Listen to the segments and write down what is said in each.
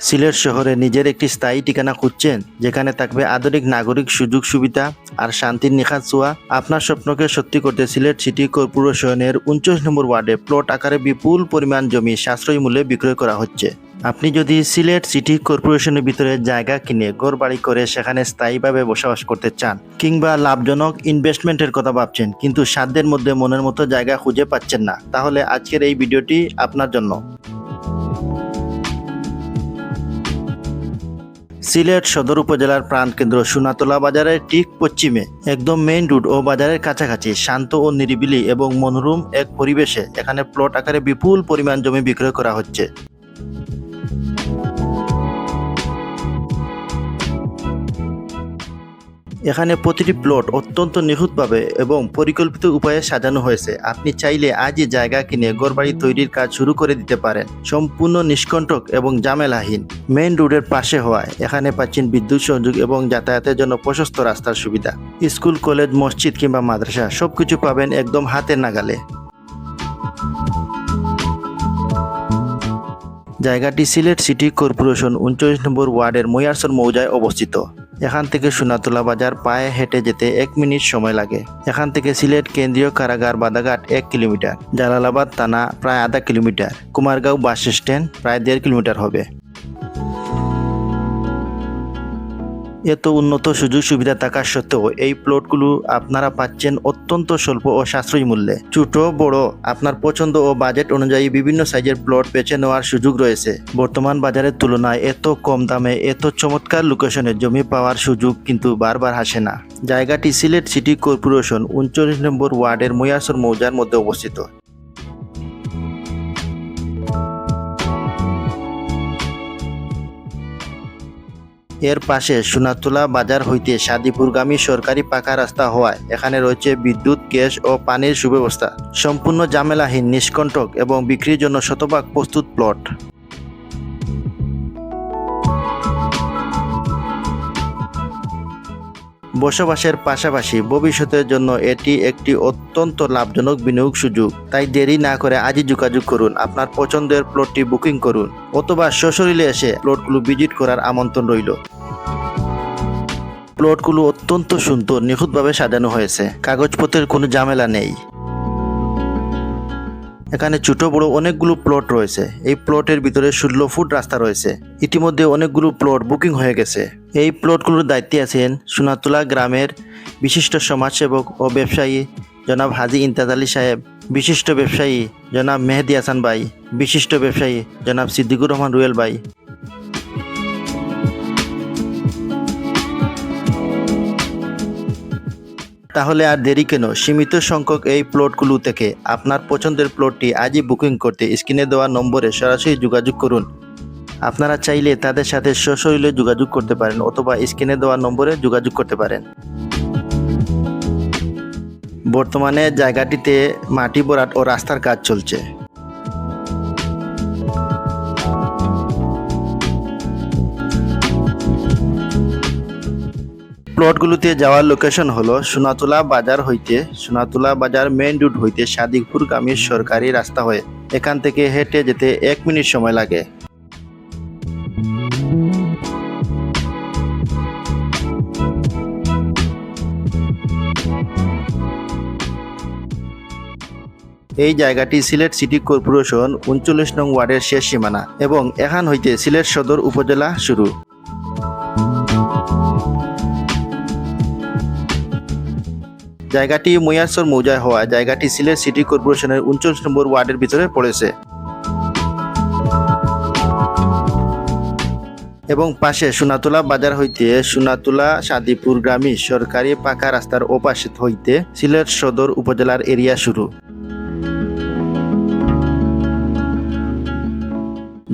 সিলেট শহরে নিজের একটি স্থায়ী ঠিকানা খুঁজছেন, যেখানে থাকবে আধুনিক নাগরিক সুযোগ সুবিধা আর শান্তির নিখাত ছোঁয়া। আপনার স্বপ্নকে সত্যি করতে সিলেট সিটি কর্পোরেশনের 39 নম্বর ওয়ার্ডে প্লট আকারে বিপুল পরিমাণ জমি সাশ্রয়ী মূল্যে বিক্রয় করা হচ্ছে। আপনি যদি সিলেট সিটি কর্পোরেশনের ভিতরে জায়গা কিনে ঘরবাড়ি করে সেখানে স্থায়ীভাবে বসবাস করতে চান, কিংবা লাভজনক ইনভেস্টমেন্টের কথা ভাবছেন কিন্তু সাধ্যের মধ্যে মনের মতো জায়গা খুঁজে পাচ্ছেন না, তাহলে আজকের এই ভিডিওটি আপনার জন্য। সিলেট সদর উপজেলার প্রাণকেন্দ্র সোনাতলা বাজারের ঠিক পশ্চিমে, একদম মেইন রোড ও বাজারের কাছাকাছি, শান্ত ও নিরিবিলি এবং মনোরম এক পরিবেশে এখানে প্লট আকারে বিপুল পরিমাণ জমি বিক্রয় করা হচ্ছে। এখানে প্রতিটি প্লট অত্যন্ত নিখুঁতভাবে এবং পরিকল্পিত উপায়ে সাজানো হয়েছে। আপনি চাইলে আজই জায়গা কিনে ঘরবাড়ি তৈরির কাজ শুরু করে দিতে পারেন, সম্পূর্ণ নিষ্কণ্টক এবং ঝামেলাহীন। মেইন রোডের পাশে হওয়ায় এখানে পাচ্ছেন বিদ্যুৎ সংযোগ এবং যাতায়াতের জন্য প্রশস্ত রাস্তার সুবিধা। স্কুল, কলেজ, মসজিদ কিংবা মাদ্রাসা সবকিছু পাবেন একদম হাতের নাগালে। জায়গাটি সিলেট সিটি কর্পোরেশন 39 নম্বর ওয়ার্ডের মৈয়ারসর মৌজায় অবস্থিত। এখান থেকে সোনাতলা বাজার পায়ে হেঁটে যেতে 1 মিনিট সময় লাগে। এখান থেকে সিলেট কেন্দ্রীয় কারাগার বাদাঘাট 1 কিলোমিটার, জালালাবাদ থানা প্রায় আধা কিলোমিটার, কুমারগাঁও বাস স্ট্যান্ড প্রায় 1.5 কিলোমিটার হবে। এত উন্নত সুযোগ সুবিধা থাকা সত্ত্বেও এই প্লটগুলো আপনারা পাচ্ছেন অত্যন্ত স্বল্প ও সাশ্রয়ী মূল্যে। ছোট বড় আপনার পছন্দ ও বাজেট অনুযায়ী বিভিন্ন সাইজের প্লট বেছে নেওয়ার সুযোগ রয়েছে। বর্তমান বাজারের তুলনায় এত কম দামে এত চমৎকার লোকেশনে জমি পাওয়ার সুযোগ কিন্তু বারবার আসে না। জায়গাটি সিলেট সিটি কর্পোরেশন 39 নম্বর ওয়ার্ডের মৈয়ারসর মৌজার মধ্যে অবস্থিত। এর পাশে সোনাতলা বাজার হইতে সাদিপুরগামী সরকারি পাকা রাস্তা হওয়ায় এখানে রয়েছে বিদ্যুৎ, গ্যাস ও পানির সুব্যবস্থা। সম্পূর্ণ ঝামেলাহীন, নিষ্কণ্টক এবং বিক্রির জন্য শতভাগ প্রস্তুত প্লট। বসবাসের পাশাপাশি ভবিষ্যতের জন্য এটি একটি অত্যন্ত লাভজনক বিনিয়োগ সুযোগ। তাই দেরি না করে আজই যোগাযোগ করুন, আপনার পছন্দের প্লটটি বুকিং করুন অথবা সশরীরে এসে প্লটগুলো ভিজিট করার আমন্ত্রণ রইল। প্লটগুলো অত্যন্ত সুন্দর, নিখুঁতভাবে সাজানো হয়েছে, কাগজপত্রের কোনো ঝামেলা নেই। এখানে ছোট বড় অনেকগুলো প্লট রয়েছে। এই প্লটের ভিতরে 16 ফুট রাস্তা রয়েছে। ইতিমধ্যে অনেকগুলো প্লট বুকিং হয়ে গেছে। এই প্লটগুলোর দায়িত্বে আছেন সোনাতলা গ্রামের বিশিষ্ট সমাজসেবক ও ব্যবসায়ী জনাব হাজি ইমতাজ আলী সাহেব, বিশিষ্ট ব্যবসায়ী জনাব মেহেদি হাসান ভাই, বিশিষ্ট ব্যবসায়ী জনাব সিদ্দিকুর রহমান রুয়েল ভাই। তাহলে আর দেরি কেন? সীমিত সংখ্যক এই প্লটগুলো থেকে আপনার পছন্দের প্লটটি আজই বুকিং করতে স্ক্রিনে দেওয়া নম্বরে সরাসরি যোগাযোগ করুন। আপনারা চাইলে তাদের সাথে সশরীরে যোগাযোগ করতে পারেন অথবা স্ক্রিনে দেওয়া নম্বরে যোগাযোগ করতে পারেন। বর্তমানে জায়গাটিতে মাটি ভরাট ও রাস্তার কাজ চলছে। প্লটগুলোতে যাওয়ার লোকেশন হলো সোনাতলা বাজার হইতে, সোনাতলা বাজার মেইন রোড হইতে সাদিকপুরগামী সরকারি রাস্তা হয়ে এখান থেকে হেঁটে যেতে 1 মিনিট সময় লাগে। এই জায়গাটি সিলেট সিটি কর্পোরেশন 39 নং ওয়ার্ডের শেষ সীমানা এবং এখান হইতে সিলেট সদর উপজেলা শুরু। জায়গাটি মৈয়ারসর মৌজায় হওয়া জায়গাটি সিলেট সিটি কর্পোরেশনের 39 নম্বর ওয়ার্ডের ভিতরে পড়েছে এবং পাশে সোনাতলা বাজার হইতে সোনাতলা সাদিপুরগামী সরকারি পাকা রাস্তার ওপাশে হইতে সিলেট সদর উপজেলার এরিয়া শুরু।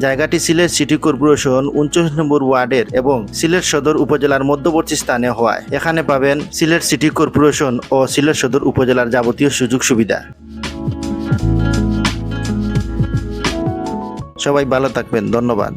জায়গাটি সিলেট সিটি কর্পোরেশন 39 নম্বর ওয়ার্ডের এবং সিলেট সদর উপজেলার মধ্যবর্তী স্থানে হওয়ায় এখানে পাবেন সিলেট সিটি কর্পোরেশন ও সিলেট সদর উপজেলার যাবতীয় সুযোগ সুবিধা। সবাই ভালো থাকবেন, ধন্যবাদ।